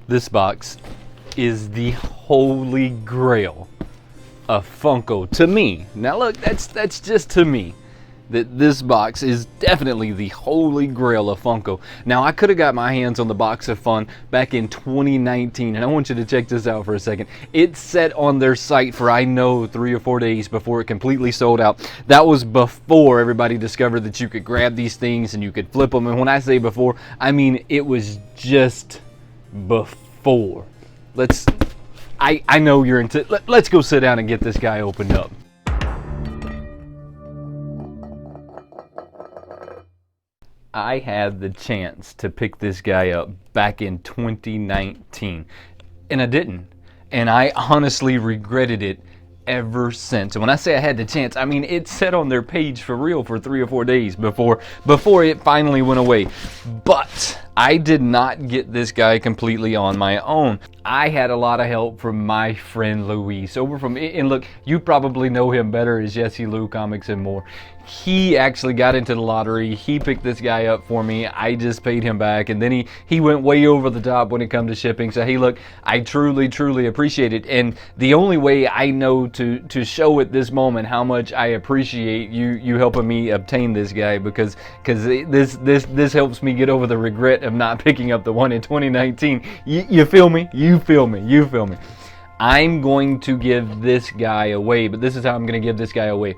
This box is the holy grail of Funko to me. Now look, that's just to me. That this box is definitely the holy grail of Funko. Now I could have got my hands on the box of fun back in 2019, and I want you to check this out for a second. It sat on their site for, I know, 3 or 4 days before it completely sold out. That was before everybody discovered that you could grab these things and you could flip them. And when I say before, I mean it was just before. I know you're into. Let's go sit down and get this guy opened up. I had the chance to pick this guy up back in 2019, and I didn't. And I honestly regretted it ever since. And when I say I had the chance, I mean it sat on their page for real for 3 or 4 days before it finally went away. But I did not get this guy completely on my own. I had a lot of help from my friend Luis over from, and look, you probably know him better as yessilou Comics and More. He actually got into the lottery. He picked this guy up for me. I just paid him back, and then he went way over the top when it comes to shipping. So hey, look, I truly appreciate it. And the only way I know to show at this moment how much I appreciate you helping me obtain this guy, because this helps me get over the regret of not picking up the one in 2019. You feel me? You feel me? I'm going to give this guy away, but this is how I'm going to give this guy away.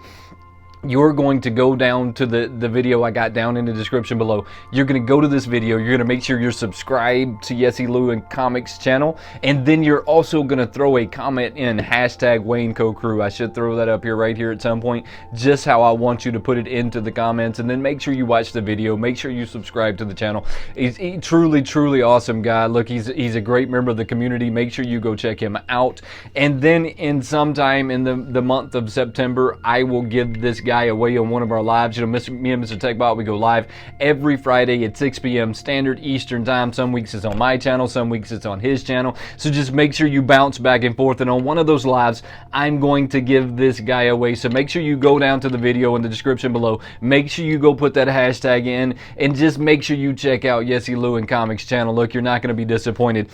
You're going to go down to the video I got down in the description below. You're going to go to this video. You're going to make sure you're subscribed to yessilou and Comics channel. And then you're also going to throw a comment in #Wayneko Crew. I should throw that up here right here at some point. Just how I want you to put it into the comments. And then make sure you watch the video. Make sure you subscribe to the channel. He's a truly awesome guy. Look, he's a great member of the community. Make sure you go check him out. And then in sometime in the month of September, I will give this guy away on one of our lives. You know, me and Mr. TechBot, we go live every Friday at 6 p.m. Standard Eastern Time. Some weeks it's on my channel, some weeks it's on his channel. So just make sure you bounce back and forth, and on one of those lives, I'm going to give this guy away. So make sure you go down to the video in the description below. Make sure you go put that hashtag in, and just make sure you check out yessilou and Comics channel. Look, you're not going to be disappointed.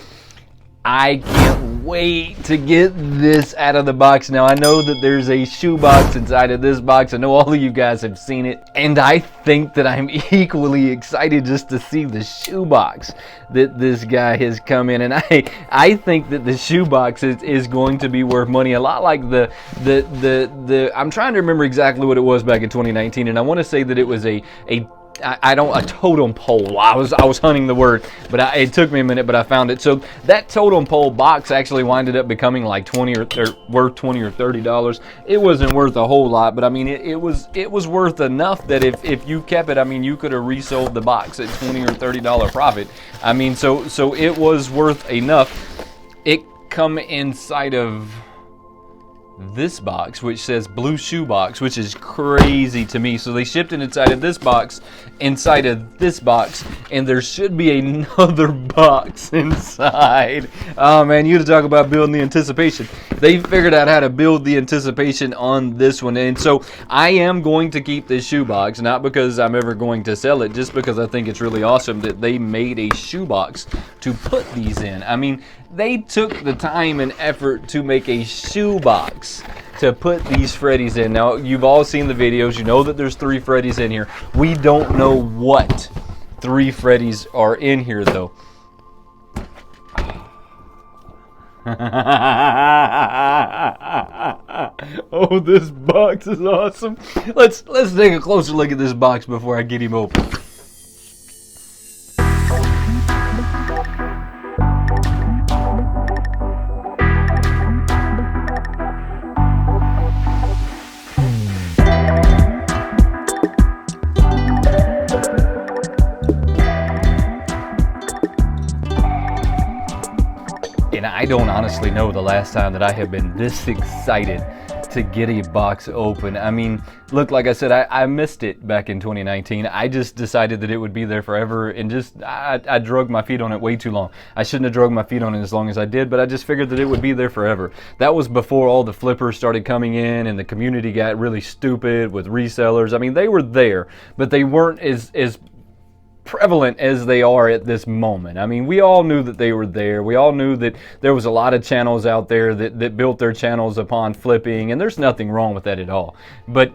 I can't wait to get this out of the box. Now, I know that there's a shoebox inside of this box. I know all of you guys have seen it. And I think that I'm equally excited just to see the shoebox that this guy has come in. And I think that the shoebox is going to be worth money. A lot like I'm trying to remember exactly what it was back in 2019. And I want to say that it was a totem pole. I was hunting the word, but it took me a minute, but I found it. So that totem pole box actually winded up becoming like worth $20 or $30. It wasn't worth a whole lot, but I mean it was worth enough that if you kept it, I mean you could have resold the box at $20 or $30 profit. I mean so it was worth enough. It come inside of this box, which says blue shoe box, which is crazy to me. So they shipped it inside of this box, and there should be another box inside. Oh man, you to talk about building the anticipation. They figured out how to build the anticipation on this one. And so I am going to keep this shoe box, not because I'm ever going to sell it, just because I think it's really awesome that they made a shoe box to put these in. I mean, they took the time and effort to make a shoe box to put these Freddys in. Now, you've all seen the videos. You know that there's 3 Freddys in here. We don't know what 3 Freddys are in here, though. Oh, this box is awesome. Let's take a closer look at this box before I get him open. And I don't honestly know the last time that I have been this excited to get a box open. I mean, look, like I said, I missed it back in 2019. I just decided that it would be there forever, and I drug my feet on it way too long. I shouldn't have drugged my feet on it as long as I did, but I just figured that it would be there forever. That was before all the flippers started coming in and the community got really stupid with resellers. I mean, they were there, but they weren't as prevalent as they are at this moment. I mean, we all knew that they were there. We all knew that there was a lot of channels out there that built their channels upon flipping, and there's nothing wrong with that at all. But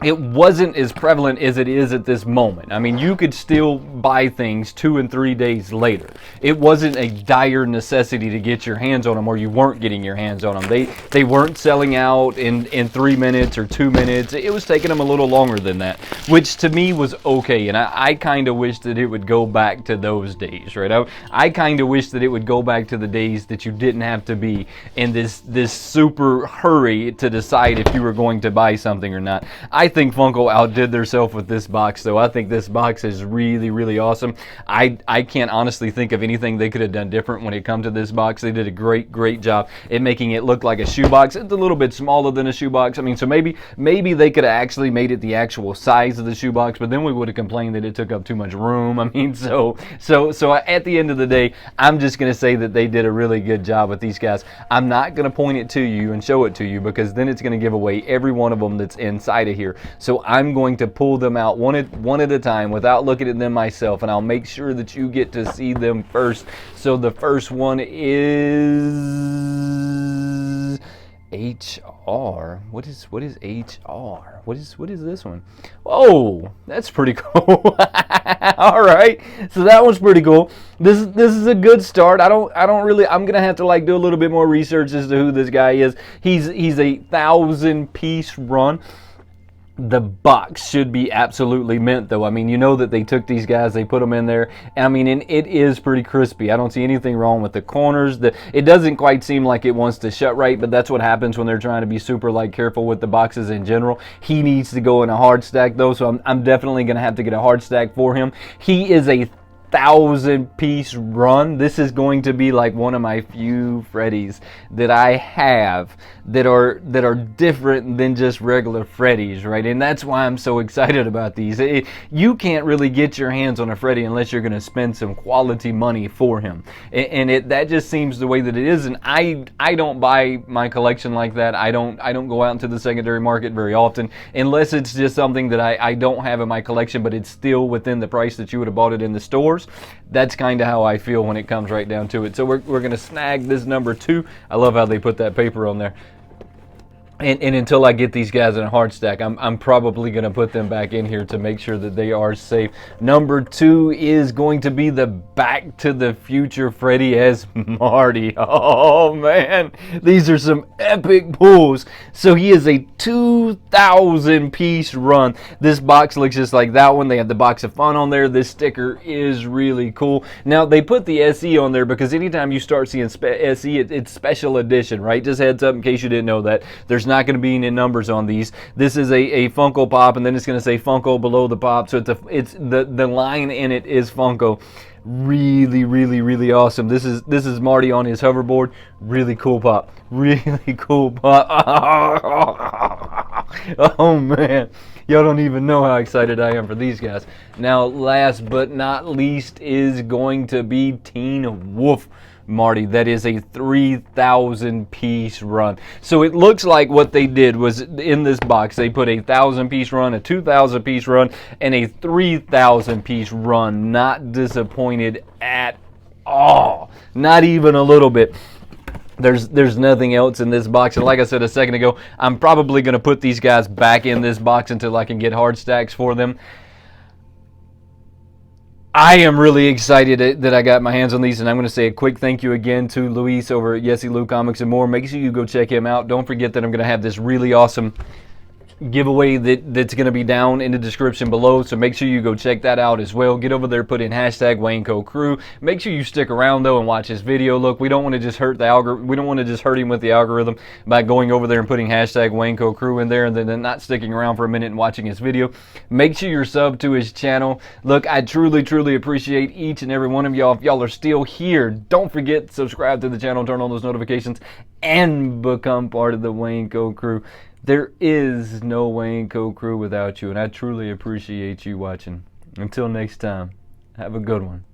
it wasn't as prevalent as it is at this moment. I mean, you could still buy things 2 and 3 days later. It wasn't a dire necessity to get your hands on them, or you weren't getting your hands on them. They weren't selling out in 3 minutes or 2 minutes. It was taking them a little longer than that, which to me was okay. And I kind of wish that it would go back to those days, right? I kind of wish that it would go back to the days that you didn't have to be in this super hurry to decide if you were going to buy something or not. I think Funko outdid themselves with this box, though. I think this box is really, really awesome. I can't honestly think of anything they could have done different when it comes to this box. They did a great job in making it look like a shoebox. It's a little bit smaller than a shoebox. I mean, so maybe they could have actually made it the actual size of the shoebox, but then we would have complained that it took up too much room. I mean, so at the end of the day, I'm just going to say that they did a really good job with these guys. I'm not going to point it to you and show it to you, because then it's going to give away every one of them that's inside of here. So I'm going to pull them out one at a time without looking at them myself, and I'll make sure that you get to see them first. So the first one is HR. What is HR? What is this one? Oh, that's pretty cool. All right, so that one's pretty cool. This is a good start. I don't really. I'm gonna have to like do a little bit more research as to who this guy is. He's a 1,000-piece run. The box should be absolutely mint, though. I mean, you know that they took these guys, they put them in there. I mean, and it is pretty crispy. I don't see anything wrong with the corners. It doesn't quite seem like it wants to shut right, but that's what happens when they're trying to be super like careful with the boxes in general. He needs to go in a hard stack, though, so I'm definitely going to have to get a hard stack for him. He is a 1,000-piece run. This is going to be like one of my few Freddys that I have that are different than just regular Freddys, right? And that's why I'm so excited about these. You can't really get your hands on a Freddy unless you're going to spend some quality money for him, and that just seems the way that it is. And I don't buy my collection like that. I don't go out into the secondary market very often unless it's just something that I don't have in my collection, but it's still within the price that you would have bought it in the stores. That's kind of how I feel when it comes right down to it. So we're going to snag this number 2. I love how they put that paper on there. And until I get these guys in a hard stack, I'm probably going to put them back in here to make sure that they are safe. Number 2 is going to be the Back to the Future Freddy as Marty. Oh, man. These are some epic pulls. So he is a 2,000-piece run. This box looks just like that one. They have the Box of Fun on there. This sticker is really cool. Now, they put the SE on there because anytime you start seeing SE, it's special edition, right? Just heads up in case you didn't know that. There's not going to be any numbers on these. This is a Funko Pop, and then it's going to say Funko below the pop. So it's the line in it is Funko. Really awesome. This is Marty on his hoverboard. Really cool pop. Really cool pop. Oh man, y'all don't even know how excited I am for these guys. Now, last but not least is going to be Teen Wolf Marty. That is a 3,000-piece run. So it looks like what they did was in this box they put a 1,000-piece run, a 2,000-piece run, and a 3,000-piece run. Not disappointed at all. Not even a little bit. There's nothing else in this box, and like I said a second ago, I'm probably going to put these guys back in this box until I can get hard stacks for them. I am really excited that I got my hands on these, and I'm going to say a quick thank you again to Luis over at yessilou Comics and More. Make sure you go check him out. Don't forget that I'm going to have this really awesome giveaway that's going to be down in the description below, so make sure you go check that out as well. Get over there, put in hashtag Wayneko Crew. Make sure you stick around though and watch this video. Look, we don't want to just hurt the algorithm. We don't want to just hurt him with the algorithm by going over there and putting hashtag Wayneko Crew in there and then not sticking around for a minute and watching his video. Make sure you're subbed to his channel. Look, I truly appreciate each and every one of y'all. If y'all are still here, don't forget to subscribe to the channel, turn on those notifications, and become part of the Wayneko Crew. There is no Wayneko Crew without you, and I truly appreciate you watching. Until next time, have a good one.